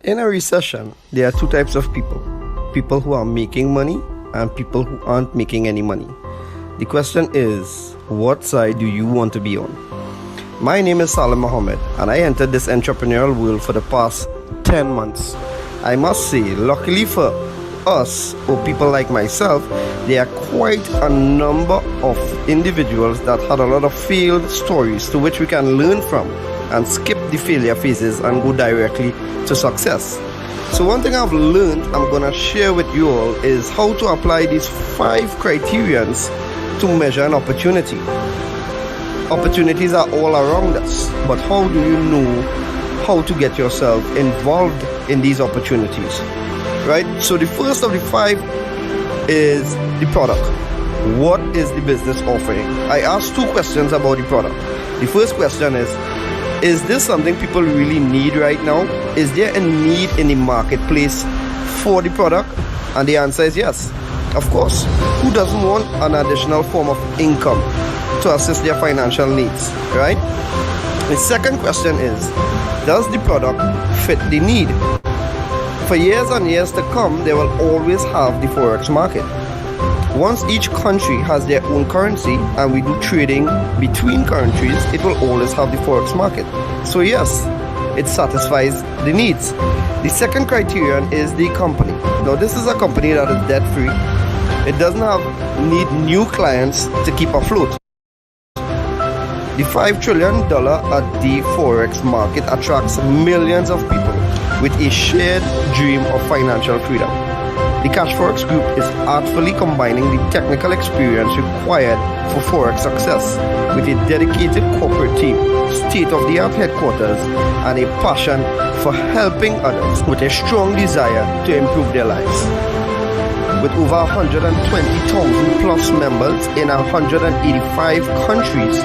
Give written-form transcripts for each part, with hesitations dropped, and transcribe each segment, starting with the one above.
In a recession, there are two types of people: people who are making money and people who aren't making any money. The question is, what side do you want to be on? My name is Salim Mohammed, and I entered this entrepreneurial world for the past 10 months. I must say, luckily for us, or people like myself, there are quite a number of individuals that had a lot of failed stories to which we can learn from and skip the failure phases and go directly to success. So one thing I've learned I'm gonna share with you all is how to apply these 5 criterions to measure an opportunity. Opportunities are all around us, but how do you know how to get yourself involved in these opportunities? Right? So the first of the 5 is the product. What is the business offering? I asked 2 questions about the product. The first question is this something people really need right now? Is there a need in the marketplace for the product? And the answer is yes. Of course. Who doesn't want an additional form of income to assist their financial needs, right? The second question is, does the product fit the need? For years and years to come, they will always have the Forex market. Once each country has their own currency and we do trading between countries, it will always have the Forex market. So yes, it satisfies the needs. The second criterion is the company. Now this is a company that is debt free. It doesn't need new clients to keep afloat. The $5 trillion at the Forex market attracts millions of people with a shared dream of financial freedom. The Cashfx group is artfully combining the technical experience required for Forex success with a dedicated corporate team, state-of-the-art headquarters, and a passion for helping others with a strong desire to improve their lives. With over 120,000 plus members in 185 countries,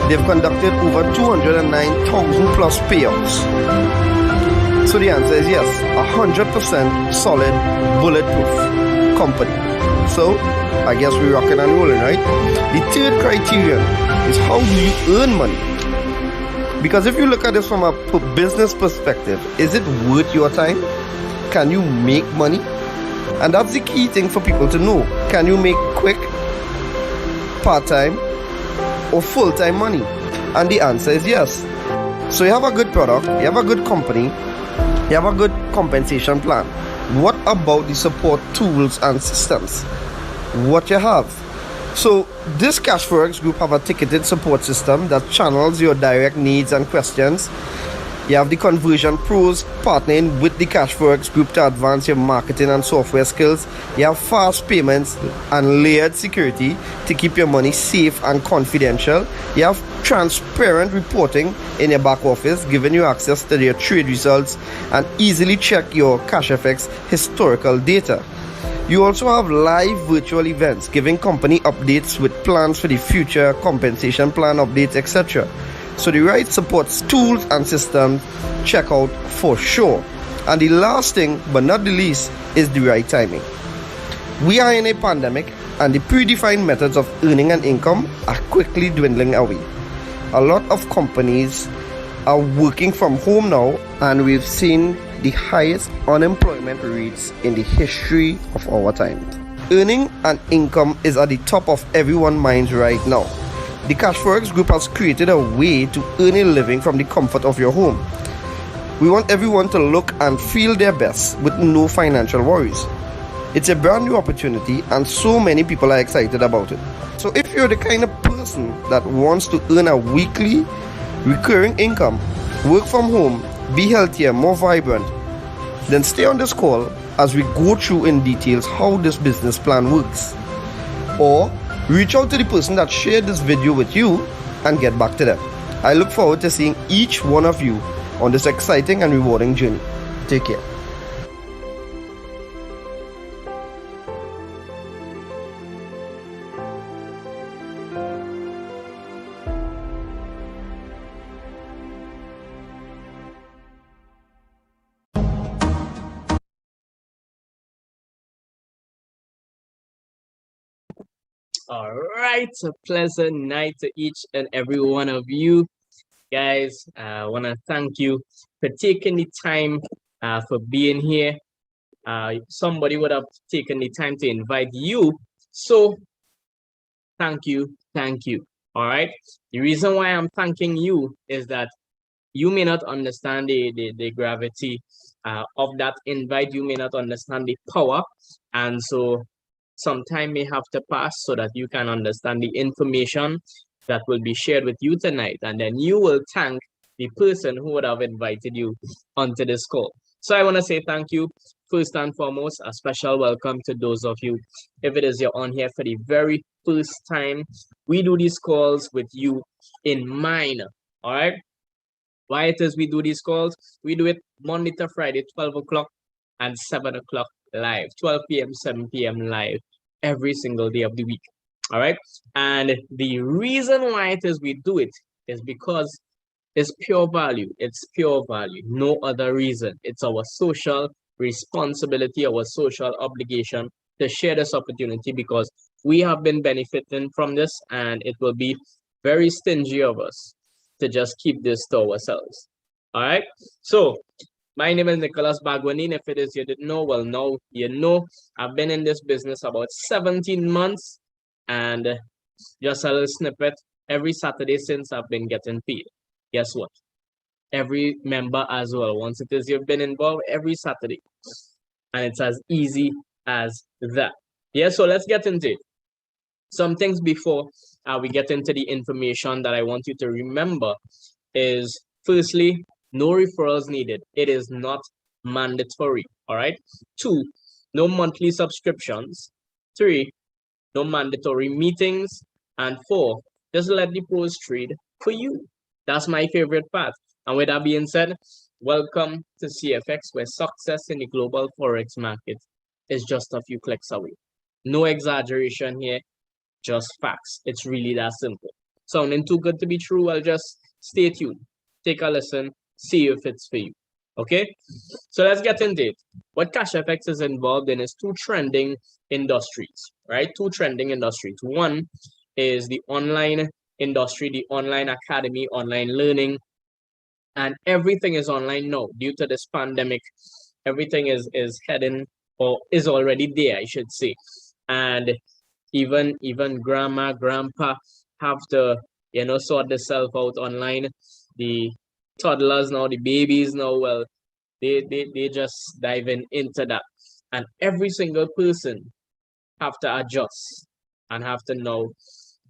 they've conducted over 209,000 plus payouts. So the answer is yes, 100% solid, bulletproof company. So I guess we're rocking and rolling, right? The third criterion is, how do you earn money? Because if you look at this from a business perspective, is it worth your time? Can you make money? And that's the key thing for people to know. Can you make quick, part-time, or full-time money? And the answer is yes. So you have a good product, you have a good company, you have a good compensation plan. What about the support tools and systems? What you have? So this Cashfx group have a ticketed support system that channels your direct needs and questions. You have the conversion pros partnering with the Cashfx group to advance your marketing and software skills. You have fast payments and layered security to keep your money safe and confidential. You have transparent reporting in your back office, giving you access to your trade results and easily check your Cashfx historical data. You also have live virtual events giving company updates with plans for the future, compensation plan updates, etc. So the right support tools and systems, check out for sure. And the last thing but not the least is the right timing. We are in a pandemic and the predefined methods of earning an income are quickly dwindling away. A lot of companies are working from home now, and we've seen the highest unemployment rates in the history of our time. Earning an income is at the top of everyone's minds right now. The Cashfx group has created a way to earn a living from the comfort of your home. We want everyone to look and feel their best with no financial worries. It's a brand new opportunity and so many people are excited about it. So if you're the kind of person that wants to earn a weekly recurring income, work from home, be healthier, more vibrant, then stay on this call as we go through in details how this business plan works. Or reach out to the person that shared this video with you and get back to them. I look forward to seeing each one of you on this exciting and rewarding journey. Take care. All right, a pleasant night to each and every one of you guys. I want to thank you for taking the time for being here. Somebody would have taken the time to invite you. So thank you. Thank you. All right. The reason why I'm thanking you is that you may not understand the gravity of that invite. You may not understand the power. And so some time may have to pass so that you can understand the information that will be shared with you tonight. And then you will thank the person who would have invited you onto this call. So I want to say thank you. First and foremost, a special welcome to those of you. If it is you're on here for the very first time, we do these calls with you in mind. All right. Why it is we do these calls? We do it Monday to Friday, 12 o'clock and 7 o'clock live, 12 p.m., 7 p.m. live every single day of the week. All right. And the reason why it is we do it is because it's pure value. It's pure value. No other reason. It's our social responsibility, our social obligation to share this opportunity because we have been benefiting from this and it will be very stingy of us to just keep this to ourselves. All right. So my name is Nicholas Bagwanin. If it is you didn't know, well, now you know. I've been in this business about 17 months and just a little snippet every Saturday since I've been getting paid. Guess what? Every member as well. Once it is you've been involved every Saturday. And it's as easy as that. Yeah, so let's get into it. Some things before we get into the information that I want you to remember is firstly, no referrals needed. It is not mandatory. All right. 2, no monthly subscriptions. 3, no mandatory meetings. And 4, just let the pros trade for you. That's my favorite part. And with that being said, welcome to CFX, where success in the global Forex market is just a few clicks away. No exaggeration here, just facts. It's really that simple. Sounding too good to be true? Well, just stay tuned. Take a listen, see if it's for you. Okay? So let's get into it. What Cashfx is involved in is 2 trending industries, right? 2 trending industries. One is the online industry, the online academy, online learning, and everything is online now due to this pandemic. Everything is heading or is already there, I should say. And even grandma, grandpa have to, sort themselves out online. The toddlers now, the babies now, well, they just diving into that. And every single person have to adjust and have to now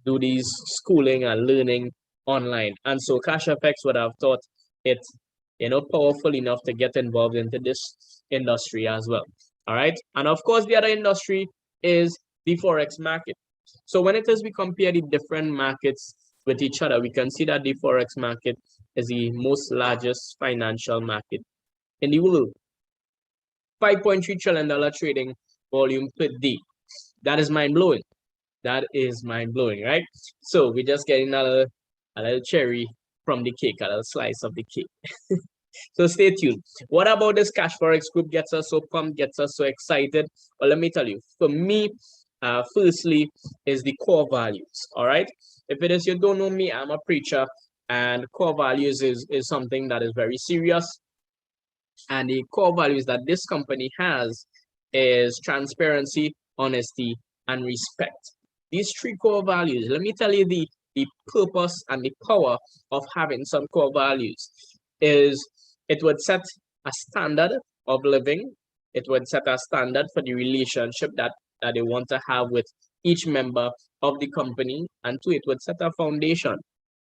do these schooling and learning online. And so Cashfx would have thought it, powerful enough to get involved into this industry as well. All right. And of course, the other industry is the Forex market. So when it is we compare the different markets with each other, we can see that the Forex market is the most largest financial market in the world. $5.3 trillion trading volume per day. That is mind-blowing. That is mind-blowing, right? So we're just getting a little cherry from the cake, a little slice of the cake. So stay tuned. What about this Cash Forex group gets us so pumped, gets us so excited? Well, let me tell you, for me, firstly, is the core values, all right? If it is you don't know me, I'm a preacher, and core values is something that is very serious. And the core values that this company has is transparency, honesty, and respect. These 3 core values, let me tell you the purpose and the power of having some core values is it would set a standard of living. It would set a standard for the relationship that they want to have with each member of the company. And 2, it would set a foundation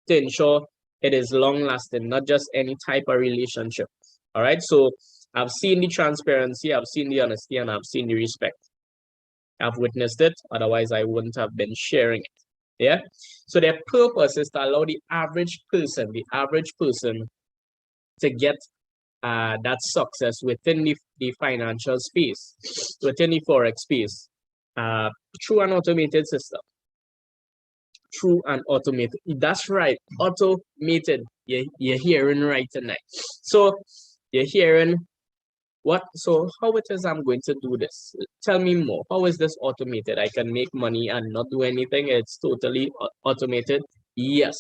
to ensure it is long lasting, not just any type of relationship. All right. So I've seen the transparency, I've seen the honesty, and I've seen the respect. I've witnessed it. Otherwise, I wouldn't have been sharing it. Yeah. So their purpose is to allow the average person to get that success within the financial space, within the Forex space, through an automated system. Through an automated. That's right. Automated. You're hearing right tonight. So you're hearing what? So how it is I'm going to do this? Tell me more. How is this automated? I can make money and not do anything. It's totally automated. Yes.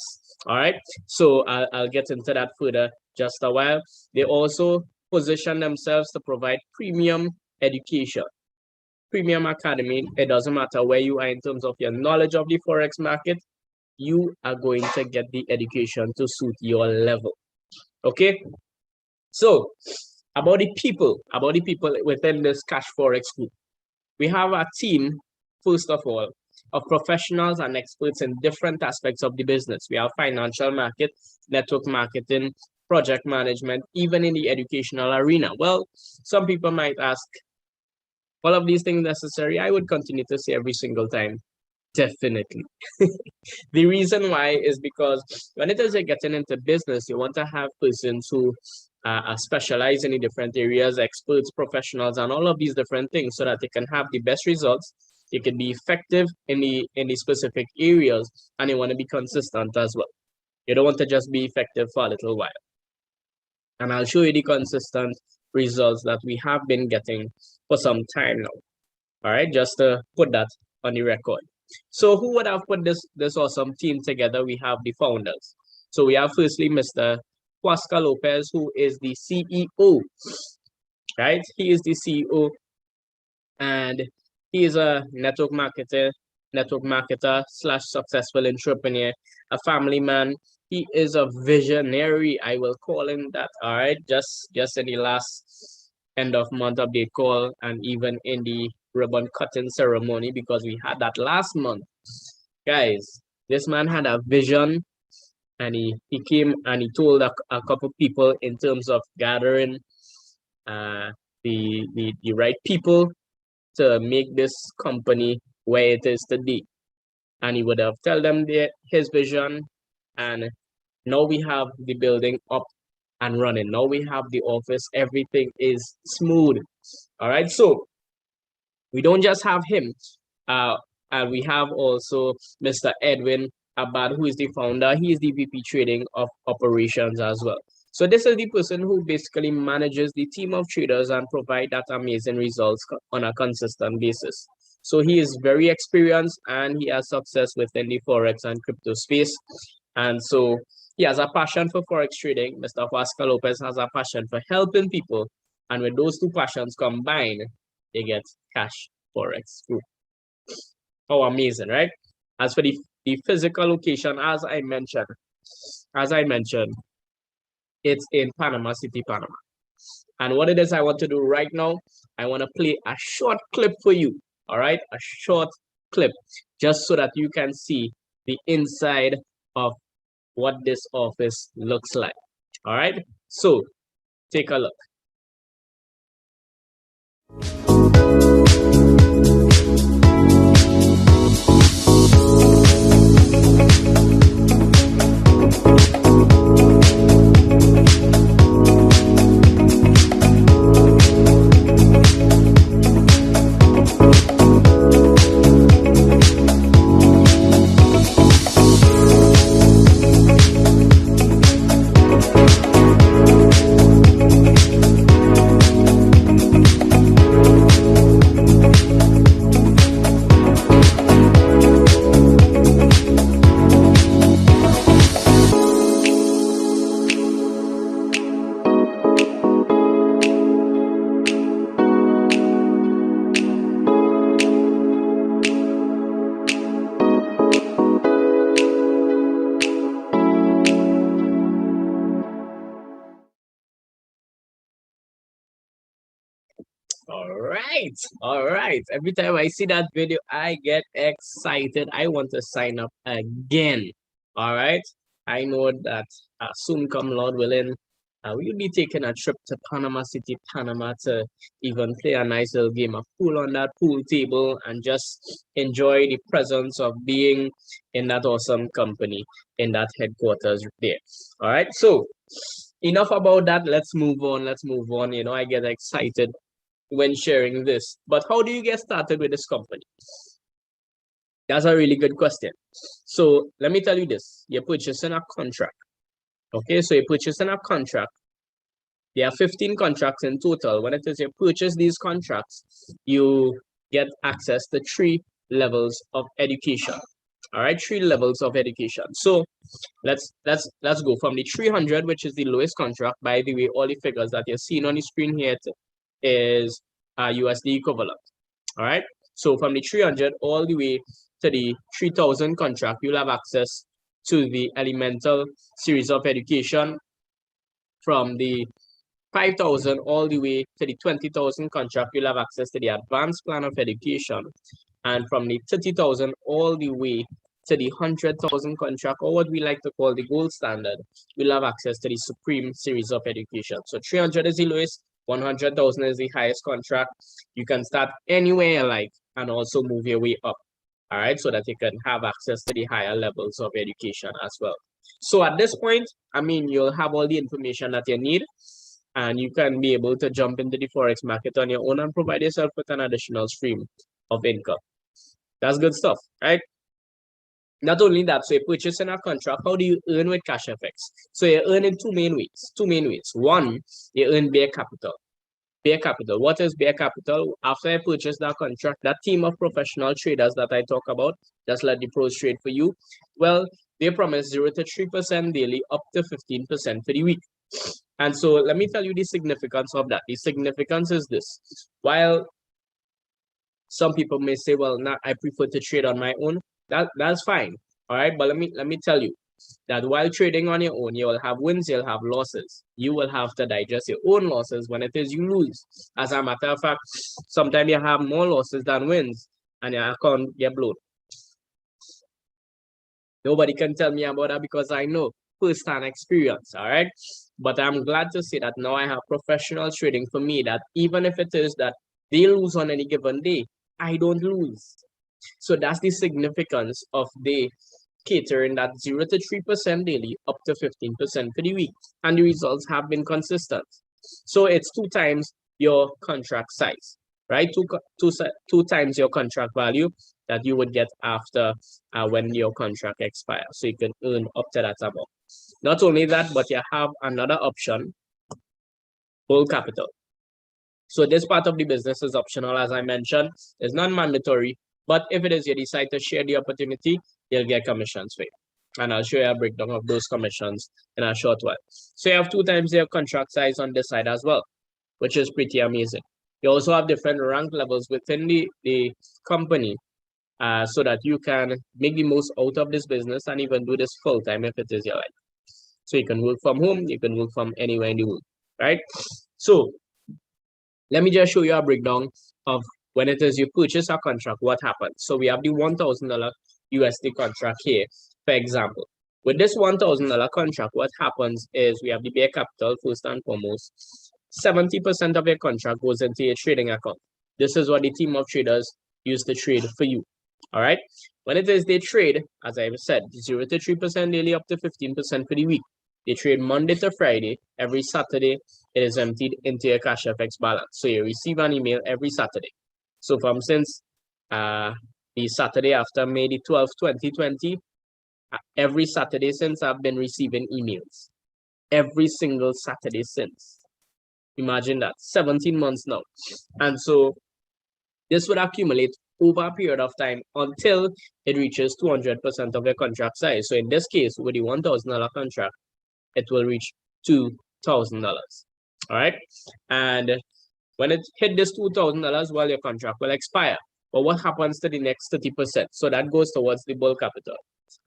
All right. So I'll get into that further just a while. They also position themselves to provide premium education, premium academy. It doesn't matter where you are in terms of your knowledge of the Forex market, you are going to get the education to suit your level. Okay, so about the people within this Cash Forex group. We have a team, first of all, of professionals and experts in different aspects of the business. We have financial market, network marketing, project management, even in the educational arena. Well, some people might ask, all of these things necessary? I would continue to say every single time, definitely. The reason why is because when it is getting into business, you want to have persons who are specialized in the different areas, experts, professionals, and all of these different things so that they can have the best results. They can be effective in the specific areas, and you want to be consistent as well. You don't want to just be effective for a little while. And I'll show you the consistent results that we have been getting for some time now. All right, just to put that on the record. So who would have put this awesome team together? We have the founders. So we have firstly Mr. Pascode Lopez, who is the CEO, right? He is the CEO, and he is a network marketer slash successful entrepreneur, a family man. He is a visionary, I will call him that. All right, just in the last end of month update call, and even in the ribbon cutting ceremony, because we had that last month. Guys, this man had a vision, and he came and he told a couple people in terms of gathering the right people to make this company where it is today. And he would have told them his vision, and now we have the building up and running. Now we have the office, everything is smooth. All right, so we don't just have him, and we have also Mr. Edwin Abad, who is the founder. He is the VP trading of operations as well. So this is the person who basically manages the team of traders and provide that amazing results on a consistent basis. So he is very experienced and he has success within the Forex and crypto space. And so he has a passion for Forex trading. Mr. Pascode Lopez has a passion for helping people. And when those two passions combine, they get Cash Forex Group. Oh, amazing, right? As for the physical location, as I mentioned, it's in Panama City, Panama. And what it is I want to do right now, I want to play a short clip for you. All right, a short clip, just so that you can see the inside of what this office looks like. All right, so take a look. All right. Every time I see that video, I get excited. I want to sign up again. All right. I know that soon come, Lord willing, we'll be taking a trip to Panama City, Panama, to even play a nice little game of pool on that pool table and just enjoy the presence of being in that awesome company, in that headquarters there. All right. So enough about that. Let's move on. You know, I get excited when sharing this. But how do you get started with this company? That's a really good question. So let me tell you this. You're purchasing a contract. Okay, so you're purchasing a contract. There are 15 contracts in total. When it is you purchase these contracts, you get access to 3 levels of education. All right, 3 levels of education. So let's go from the 300, which is the lowest contract. By the way, all the figures that you're seeing on the screen here is USD equivalent. All right. So from the 300 all the way to the 3000 contract, you'll have access to the elemental series of education. From the 5,000 all the way to the 20,000 contract, you'll have access to the advanced plan of education. And from the 30,000 all the way to the 100,000 contract, or what we like to call the gold standard, you'll have access to the supreme series of education. So 300 is the lowest, 100,000 is the highest contract. You can start anywhere you like and also move your way up. All right, so that you can have access to the higher levels of education as well. So at this point, I mean, you'll have all the information that you need, and you can be able to jump into the Forex market on your own and provide yourself with an additional stream of income. That's good stuff, right? Not only that, so you're purchasing a contract. How do you earn with Cashfx? So you earn in two main ways. One, you earn bare capital. Bare capital. What is bare capital? After I purchase that contract, that team of professional traders that I talk about, just let the pros trade for you. Well, they promise 0 to 3% daily, up to 15% for the week. And so let me tell you the significance of that. The significance is this. While some people may say, well, now I prefer to trade on my own. That's fine. All right. But let me tell you that while trading on your own, you will have wins, you'll have losses. You will have to digest your own losses when it is you lose. As a matter of fact, sometimes you have more losses than wins and your account get blown. Nobody can tell me about that because I know first-hand experience, all right? But I'm glad to say that now I have professional trading for me, that even if it is that they lose on any given day, I don't lose. So that's the significance of the catering that 0 to 3% daily, up to 15% for the week. And the results have been consistent. So it's 2 times your contract size, right? Two times your contract value that you would get after when your contract expires. So you can earn up to that amount. Not only that, but you have another option, whole capital. So this part of the business is optional, as I mentioned. It's not mandatory, but if it is you decide to share the opportunity, you'll get commissions for you. And I'll show you a breakdown of those commissions in a short while. So you have 2 times your contract size on this side as well, which is pretty amazing. You also have different rank levels within the company so that you can make the most out of this business and even do this full time if it is your life. So you can work from home, you can work from anywhere in the world, right? So let me just show you a breakdown of when it is you purchase a contract, what happens. So we have the $1,000 USD contract here, for example. With this $1,000 contract, what happens is we have the bare capital first and foremost. 70% of your contract goes into your trading account. This is what the team of traders use to trade for you. All right. When it is they trade, as I said, 0 to 3% daily, up to 15% for the week. They trade Monday to Friday. Every Saturday, it is emptied into your Cashfx balance. So you receive an email every Saturday. So from since the Saturday after May the 12th, 2020, every Saturday since, I've been receiving emails. Every single Saturday since. Imagine that, 17 months now. And so this would accumulate over a period of time until it reaches 200% of your contract size. So in this case, with the $1,000 contract, it will reach $2,000. All right. And when it hit this $2,000, well, your contract will expire. But what happens to the next 30%? So that goes towards the bulk capital.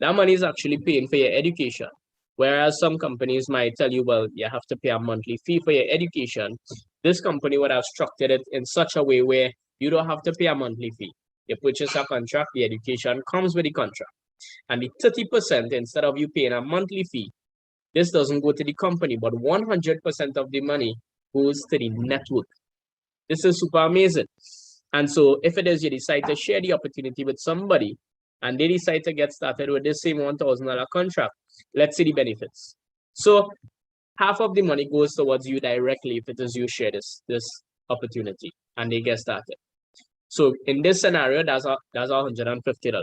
That money is actually paying for your education. Whereas some companies might tell you, well, you have to pay a monthly fee for your education. This company would have structured it in such a way where you don't have to pay a monthly fee. You purchase a contract, the education comes with the contract. And the 30%, instead of you paying a monthly fee, this doesn't go to the company, but 100% of the money goes to the network. This is super amazing. And so if it is you decide to share the opportunity with somebody and they decide to get started with this same $1,000 contract, let's see the benefits. So half of the money goes towards you directly if it is you share this opportunity and they get started. So in this scenario, that's $150.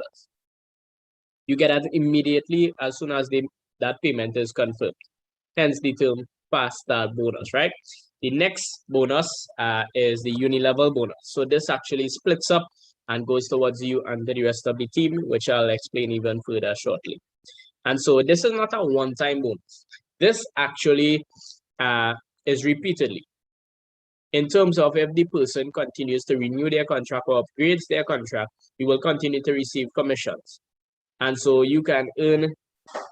You get that immediately as soon as that payment is confirmed. Hence the term fast start bonus, right? The next bonus is the uni-level bonus. So this actually splits up and goes towards you and the rest of the team, which I'll explain even further shortly. And so this is not a one-time bonus. This actually is repeatedly. In terms of if the person continues to renew their contract or upgrades their contract, you will continue to receive commissions. And so you can earn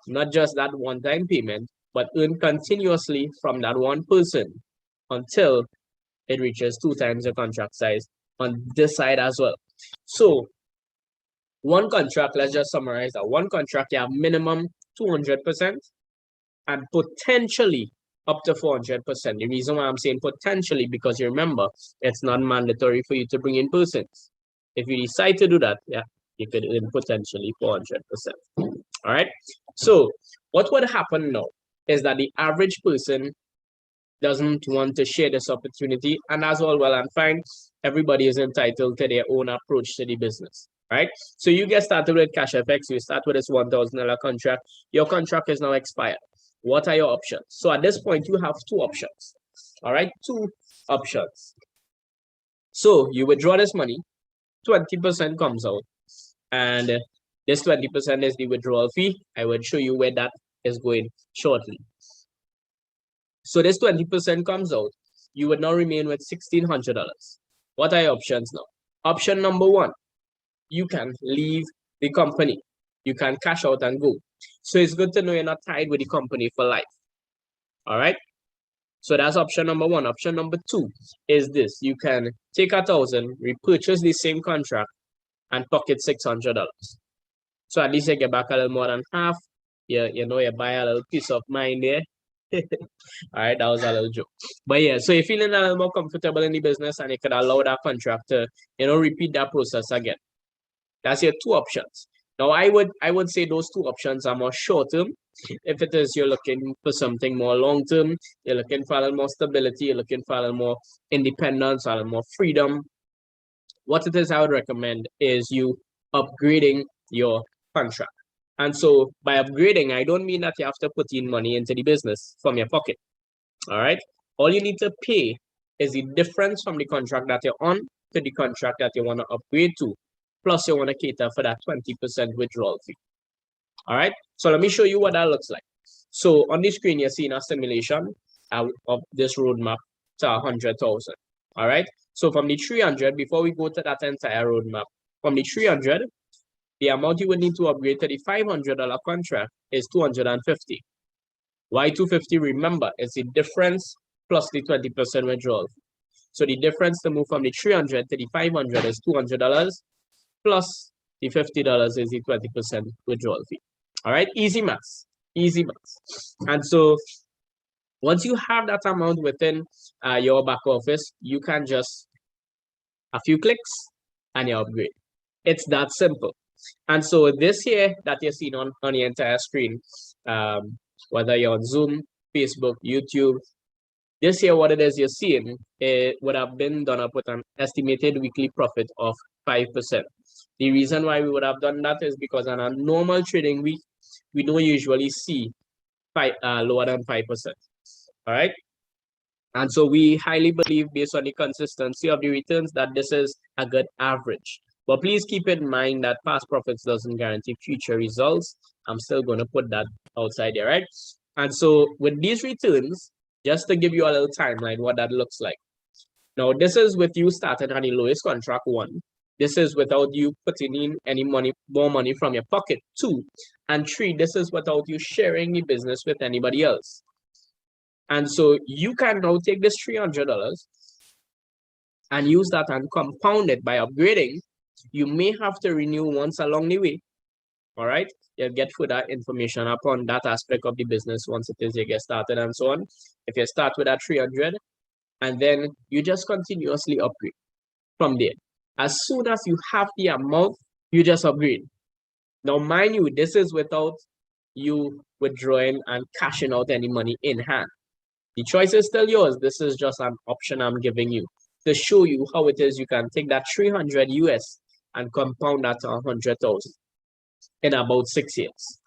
not just that one-time payment, but earn continuously from that one person until it reaches 2 times the contract size on this side as well. So one contract, let's just summarize that. One contract, you have minimum 200% and potentially up to 400%. The reason why I'm saying potentially, because you remember, it's not mandatory for you to bring in persons. If you decide to do that, yeah, you could earn potentially 400%. All right. So what would happen now is that the average person doesn't want to share this opportunity, and as well and fine, everybody is entitled to their own approach to the business, right? So you get started with Cashfx, you start with this $1,000 contract, your contract is now expired. What are your options? So at this point, you have 2 options, all right? 2 options. So you withdraw this money, 20% comes out, and this 20% is the withdrawal fee. I will show you where that is going shortly. So this 20% comes out, you would now remain with $1,600. What are your options now? Option number 1, you can leave the company. You can cash out and go. So it's good to know you're not tied with the company for life. All right. So that's option number 1. Option number 2 is this. You can take $1,000, repurchase the same contract, and pocket $600. So at least you get back a little more than half. You know, you buy a little peace of mind there. All right, that was a little joke. But yeah, so you're feeling a little more comfortable in the business and you could allow that contract to, repeat that process again. That's your 2 options. Now, I would say those 2 options are more short-term. If it is you're looking for something more long-term, you're looking for a little more stability, you're looking for a little more independence, a little more freedom, what it is I would recommend is you upgrading your contract. And so by upgrading, I don't mean that you have to put in money into the business from your pocket. All right. All you need to pay is the difference from the contract that you're on to the contract that you want to upgrade to. Plus, you want to cater for that 20% withdrawal fee. All right. So let me show you what that looks like. So on the screen, you're seeing a simulation of this roadmap to 100,000. All right. So from the 300, before we go to that entire roadmap, from the 300, the amount you would need to upgrade to the $500 contract is 250. Why 250? Remember, it's the difference plus the 20% withdrawal. So the difference to move from the 300 to the 500 is $200 plus the $50 is the 20% withdrawal fee. All right, easy maths, easy maths. And so once you have that amount within your back office, you can just a few clicks and you upgrade. It's that simple. And so this here that you're seeing on the entire screen, whether you're on Zoom, Facebook, YouTube, this here what it is you're seeing, it would have been done up with an estimated weekly profit of 5%. The reason why we would have done that is because on a normal trading week, we don't usually see lower than 5%. All right. And so we highly believe, based on the consistency of the returns, that this is a good average. But please keep in mind that past profits doesn't guarantee future results. I'm still going to put that outside there, right? And so with these returns, just to give you a little timeline, what that looks like. Now, this is with you starting on the lowest contract 1. This is without you putting in any more money from your pocket 2. And 3, this is without you sharing the business with anybody else. And so you can now take this $300 and use that and compound it by upgrading. You may have to renew once along the way. All right. You'll get further information upon that aspect of the business once it is you get started and so on. If you start with that 300 and then you just continuously upgrade from there. As soon as you have the amount, you just upgrade. Now, mind you, this is without you withdrawing and cashing out any money in hand. The choice is still yours. This is just an option I'm giving you to show you how it is you can take that 300 US and compound that to 100,000 in about 6 years.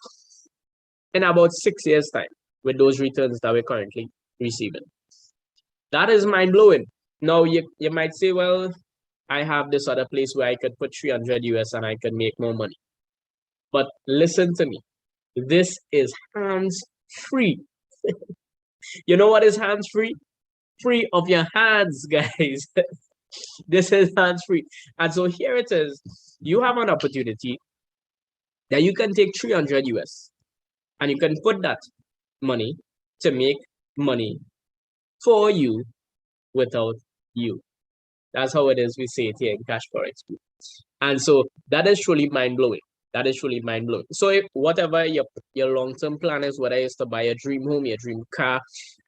In about 6 years' time, with those returns that we're currently receiving. That is mind-blowing. Now, you might say, well, I have this other place where I could put 300 US and I could make more money. But listen to me. This is hands-free. You know what is hands-free? Free of your hands, guys. This is hands-free. And so here it is. You have an opportunity that you can take 300 US and you can put that money to make money for you without you. That's how it is. We say it here in Cashfx. And so that is truly mind-blowing. That is truly mind-blowing. So if whatever your long-term plan is, whether it's to buy a dream home, your dream car,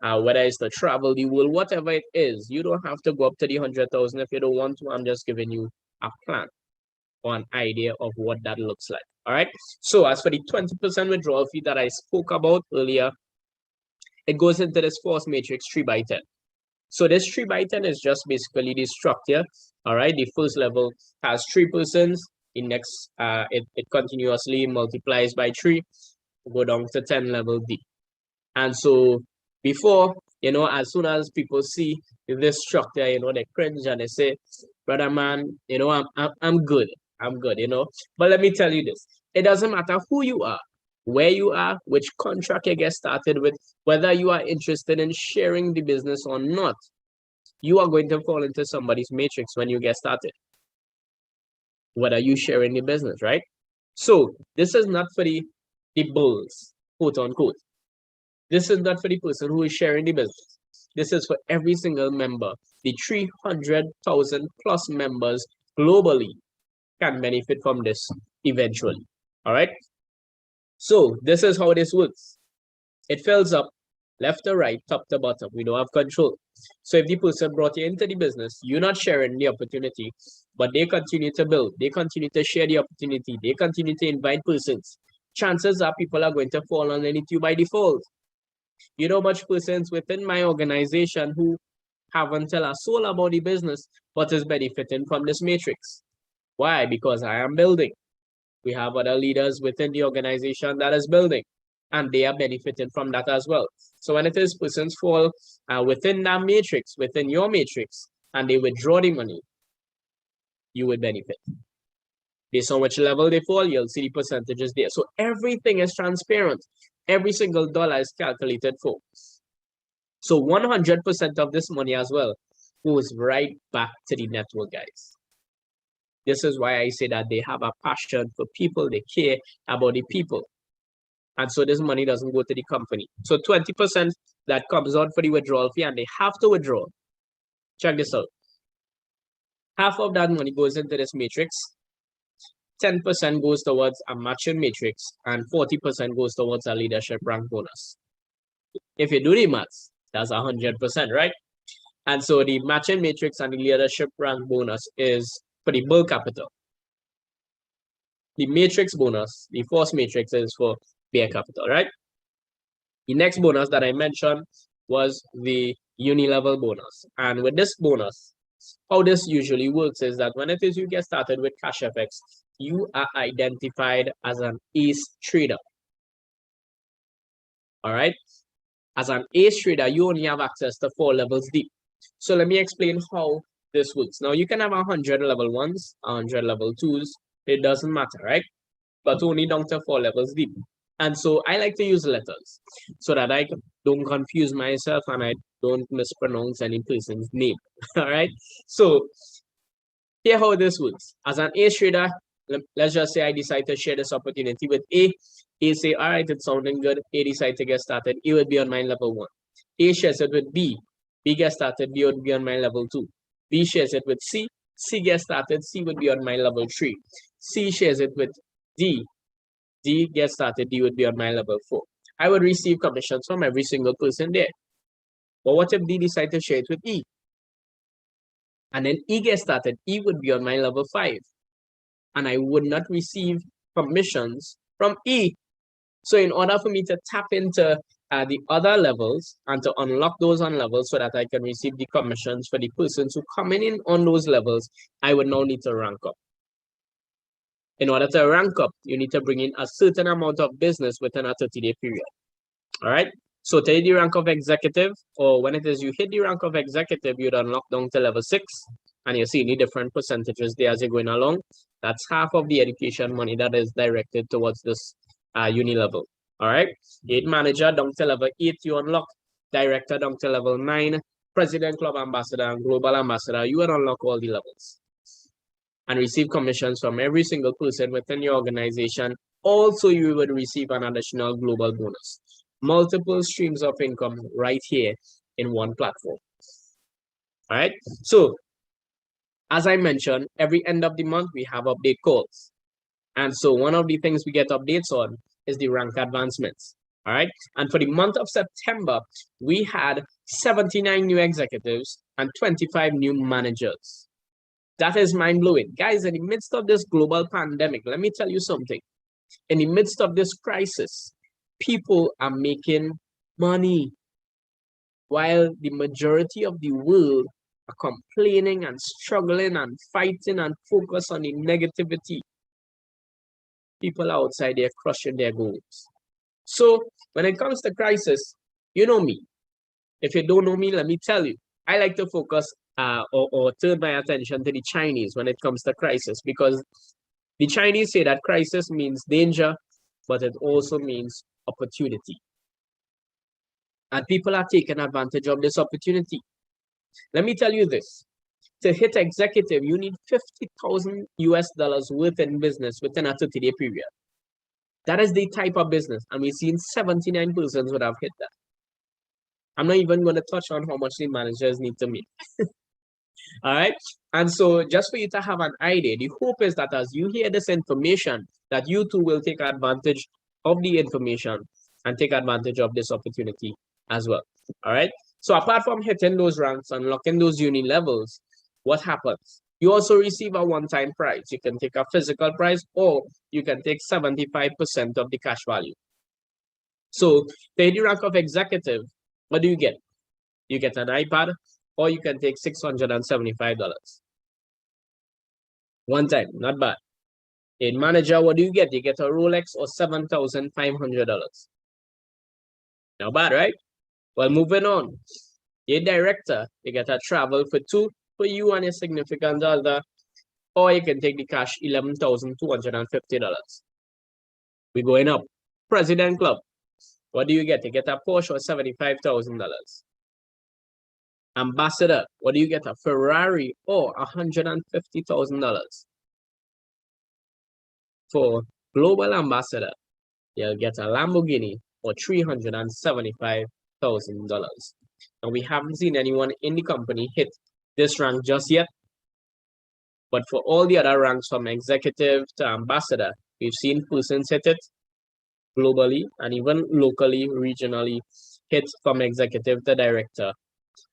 whether it's to travel the world, whatever it is, you don't have to go up to the 100,000 if you don't want to. I'm just giving you a plan or an idea of what that looks like. All right. So as for the 20% withdrawal fee that I spoke about earlier, it goes into this force matrix 3x10. So this 3x10 is just basically the structure. All right. The first level has 3 persons. The next, it continuously multiplies by 3, go down to 10 level D. And so before, as soon as people see this structure, they cringe and they say, brother man, I'm good. I'm good, But let me tell you this. It doesn't matter who you are, where you are, which contract you get started with, whether you are interested in sharing the business or not, you are going to fall into somebody's matrix when you get started. Whether you sharing the business, right? So this is not for the bulls, quote unquote. This is not for the person who is sharing the business. This is for every single member. The 300,000 plus members globally can benefit from this eventually. All right. So this is how this works. It fills up left to right, top to bottom. We don't have control. So if the person brought you into the business, you're not sharing the opportunity, but they continue to build. They continue to share the opportunity. They continue to invite persons. Chances are people are going to fall underneath you by default. You know, much persons within my organization who haven't tell a soul about the business, but is benefiting from this matrix. Why? Because I am building. We have other leaders within the organization that is building, and they are benefiting from that as well. So when it is persons fall within that matrix, within your matrix, and they withdraw the money, you will benefit. Based on which level they fall, you'll see the percentages there. So everything is transparent. Every single dollar is calculated for. So 100% of this money as well goes right back to the network, guys. This is why I say that they have a passion for people. They care about the people. And so this money doesn't go to the company. So 20% that comes out for the withdrawal fee, and they have to withdraw. Check this out. Half of that money goes into this matrix. 10% goes towards a matching matrix, and 40% goes towards a leadership rank bonus. If you do the maths, that's 100%, right? And so the matching matrix and the leadership rank bonus is for the bull capital. The matrix bonus, the force matrix, is for bear capital, right? The next bonus that I mentioned was the uni-level bonus. And with this bonus, how this usually works is that when it is you get started with Cashfx, you are identified as an ace trader. All right? As an ace trader, you only have access to 4 levels deep. So let me explain how this works. Now, you can have 100 level 1s, 100 level 2s. It doesn't matter, right? But only down to 4 levels deep. And so I like to use letters so that I don't confuse myself and I don't mispronounce any person's name. All right. So here how this works. As an ace trader, let's just say I decide to share this opportunity with A. A say, all right, it's sounding good. A decide to get started. A would be on my level 1. A shares it with B. B gets started. B would be on my level 2. B shares it with C. C gets started. C would be on my level 3. C shares it with D. D gets started, D would be on my level 4. I would receive commissions from every single person there. But what if D decide to share it with E? And then E gets started, E would be on my level 5. And I would not receive commissions from E. So in order for me to tap into the other levels and to unlock those on levels so that I can receive the commissions for the persons who come in on those levels, I would now need to rank up. In order to rank up, you need to bring in a certain amount of business within a 30-day period. All right. So to hit the rank of executive, or when it is you hit the rank of executive, you'd unlock down to level 6. and you see the different percentages there as you're going along. That's half of the education money that is directed towards this uni level. All right. 8 manager down to level 8, you unlock director down to level 9, president, club ambassador, and global ambassador. You would unlock all the levels and receive commissions from every single person within your organization. Also, you would receive an additional global bonus. Multiple streams of income right here in one platform. All right. So, as I mentioned, every end of the month, we have update calls. And so one of the things we get updates on is the rank advancements. All right. And for the month of September, we had 79 new executives and 25 new managers. That is mind blowing. Guys, in the midst of this global pandemic, let me tell you something. In the midst of this crisis, people are making money while the majority of the world are complaining and struggling and fighting and focus on the negativity. People outside there crushing their goals. So when it comes to crisis, you know me. If you don't know me, let me tell you. I like to focus or turn my attention to the Chinese when it comes to crisis, because the Chinese say that crisis means danger, but it also means opportunity. And people are taking advantage of this opportunity. Let me tell you this. To hit executive, you need 50,000 US dollars worth in business within a 30-day period. That is the type of business. And we've seen 79 persons would have hit that. I'm not even going to touch on how much the managers need to make. All right. And so just for you to have an idea, the hope is that as you hear this information, that you too will take advantage of the information and take advantage of this opportunity as well. All right. So apart from hitting those ranks and unlocking those uni levels, what happens? You also receive a one-time prize. You can take a physical prize, or you can take 75% of the cash value. So for the rank of executive, what do you get? You get an iPad, or you can take $675. One time, not bad. In manager, what do you get? You get a Rolex or $7,500. Not bad, right? Well, moving on. Your director, you get a travel for 2 for you and your significant other, or you can take the cash $11,250. We're going up. President Club, what do you get? You get a Porsche or $75,000. Ambassador, what do you get? A Ferrari or $150,000. For global ambassador, you'll get a Lamborghini or $375,000. And we haven't seen anyone in the company hit this rank just yet. But for all the other ranks from executive to ambassador, we've seen persons hit it globally and even locally, regionally, hit from executive to director.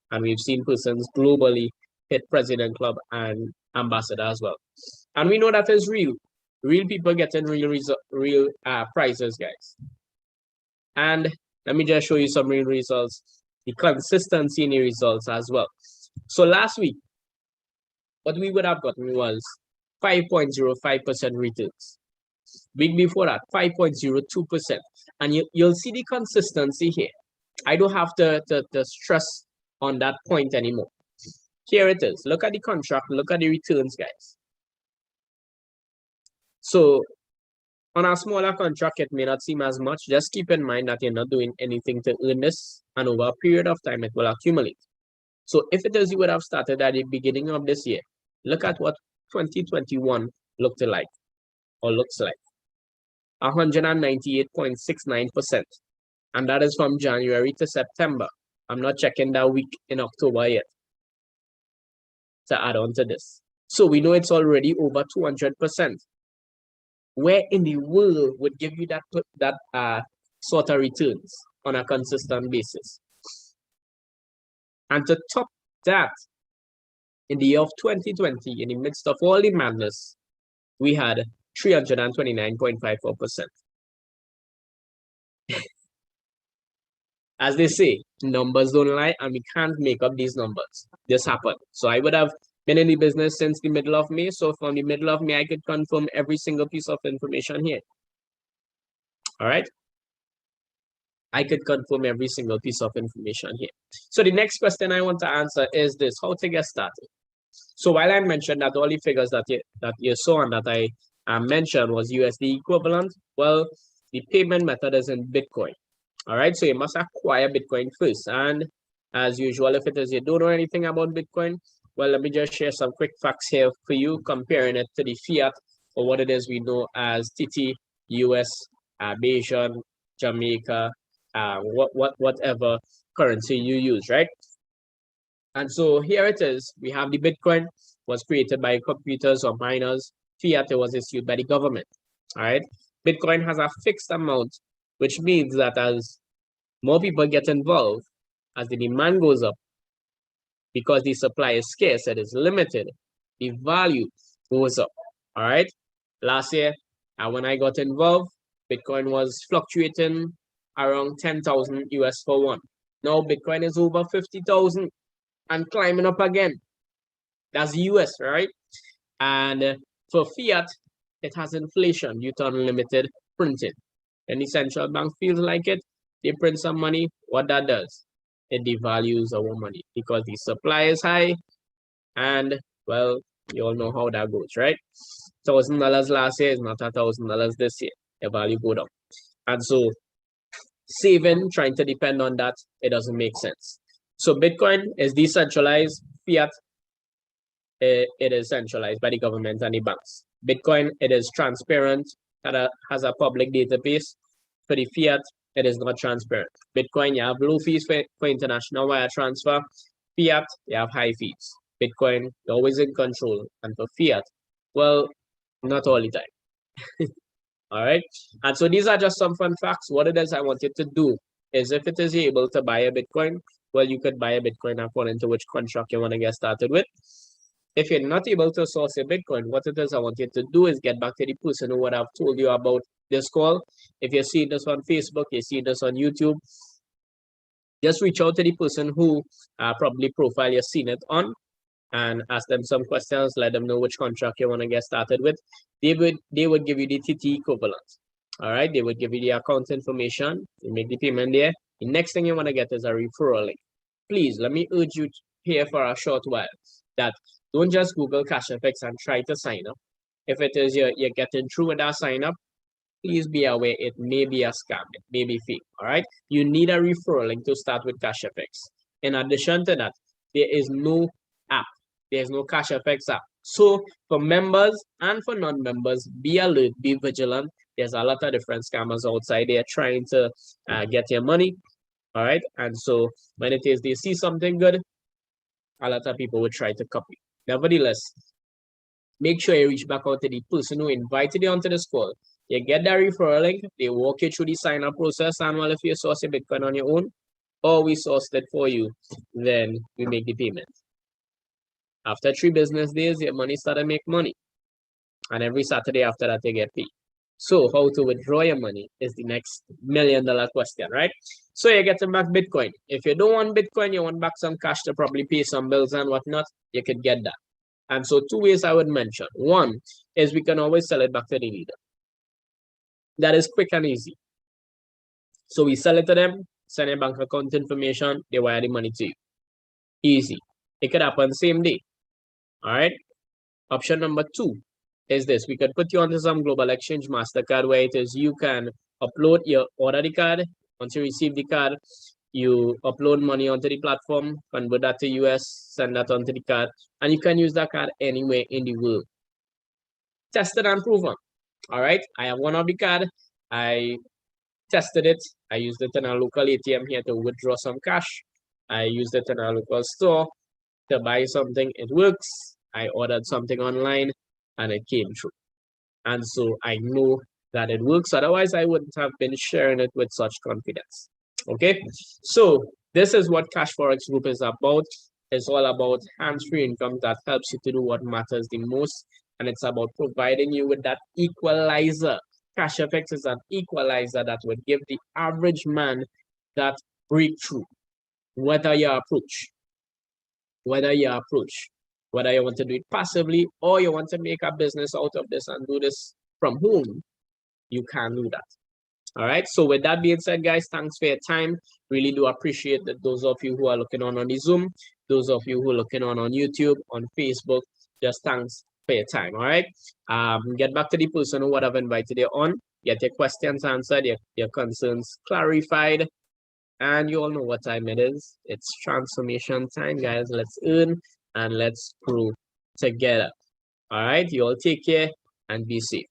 And we've seen persons globally hit president club and ambassador as well. And we know that is real. Real people getting real prizes, guys. And let me just show you some real results, the consistency in the results as well. So last week, what we would have gotten was 5.05% returns. Week before that, 5.02%. And you'll see the consistency here. I don't have to stress on that point anymore. Here it is. Look at the contract. Look at the returns, guys. So on a smaller contract, it may not seem as much. Just keep in mind that you're not doing anything to earn this, and over a period of time, it will accumulate. So if it is you would have started at the beginning of this year, look at what 2021 looked like or looks like. 198.69%. And that is from January to September. I'm not checking that week in October yet to add on to this. So we know it's already over 200%. Where in the world would give you that sort of returns on a consistent basis? And to top that, in the year of 2020, in the midst of all the madness, we had 329.54%. As they say, numbers don't lie, and we can't make up these numbers. This happened. So I would have been in the business since the middle of May. So from the middle of May, I could confirm every single piece of information here. All right. I could confirm every single piece of information here. So the next question I want to answer is this: how to get started? So while I mentioned that all the figures that you saw and that I mentioned was USD equivalent, well, the payment method is in Bitcoin. All right, so you must acquire Bitcoin first. And as usual, if it is you don't know anything about Bitcoin, well, let me just share some quick facts here for you, comparing it to the fiat or what it is we know as TT, US, Bayesian, Jamaica, whatever currency you use, right? And so here it is. We have the Bitcoin was created by computers or miners. Fiat was issued by the government. All right. Bitcoin has a fixed amount, which means that as more people get involved, as the demand goes up, because the supply is scarce, it is limited, the value goes up. All right. Last year, when I got involved, Bitcoin was fluctuating around 10,000 US for one. Now Bitcoin is over 50,000 and climbing up again. That's US, right? And for fiat, it has inflation due to unlimited printing. And the central bank feels like it, they print some money. What that does, it devalues our money because the supply is high. And well, you all know how that goes, right? $1,000 last year is not $1,000 this year. The value go down. And so saving, trying to depend on that, it doesn't make sense. So Bitcoin is decentralized. Fiat, it is centralized by the government and the banks. Bitcoin, it is transparent, has a public database. For the fiat, it is not transparent. Bitcoin, you have low fees for international wire transfer. Fiat, you have high fees. Bitcoin, you're always in control. And for fiat, well, not all the time. All right. And so these are just some fun facts. What it is I want you to do is if it is able to buy a Bitcoin, well, you could buy a Bitcoin according to which contract you want to get started with. If you're not able to source a Bitcoin, what it is I want you to do is get back to the person who would have told you about this call. If you see this on Facebook, you see this on YouTube, just reach out to the person who probably profile you've seen it on and ask them some questions, let them know which contract you want to get started with. They would give you the TT equivalent. All right, they would give you the account information, you make the payment there. The next thing you want to get is a referral link. Please, let me urge you here for a short while that don't just Google Cashfx and try to sign up. If it is you're getting through with that sign up, please be aware it may be a scam, it may be fake. All right, you need a referral link to start with Cashfx. In addition to that, there is no app. There's no Cashfx app. So for members and for non-members, be alert, be vigilant. There's a lot of different scammers outside there trying to get your money. All right. And so when it is they see something good, a lot of people will try to copy. Nevertheless, make sure you reach back out to the person who invited you onto this call. You get that referral link, they walk you through the sign-up process, and well, if you source a Bitcoin on your own, or we sourced it for you, then we make the payment. After 3 business days, your money started to make money. And every Saturday after that, you get paid. So how to withdraw your money is the next $1 million question, right? So you're getting back Bitcoin. If you don't want Bitcoin, you want back some cash to probably pay some bills and whatnot, you could get that. And so 2 ways I would mention. One is we can always sell it back to the leader. That is quick and easy. So we sell it to them, send your bank account information, they wire the money to you. Easy. It could happen same day. All right. Option number 2 is this. We could put you onto some global exchange MasterCard where it is you can upload your order the card. Once you receive the card, you upload money onto the platform, convert that to US, send that onto the card, and you can use that card anywhere in the world. Tested and proven. All right. I have one of the card. I tested it. I used it in a local ATM here to withdraw some cash. I used it in a local store to buy something. It works. I ordered something online and it came through. And so I know that it works. Otherwise, I wouldn't have been sharing it with such confidence. Okay. So this is what Cashfx Group is about. It's all about hands-free income that helps you to do what matters the most. And it's about providing you with that equalizer. Cashfx is an equalizer that would give the average man that breakthrough, whether you approach, whether you want to do it passively or you want to make a business out of this and do this from home, you can do that. All right. So with that being said, guys, thanks for your time. Really do appreciate that those of you who are looking on the Zoom, those of you who are looking on YouTube, on Facebook, just thanks for your time. All right. Get back to the person who would have invited you on. Get your questions answered, your concerns clarified. And you all know what time it is. It's transformation time, guys. Let's earn and let's grow together. All right. You all take care and be safe.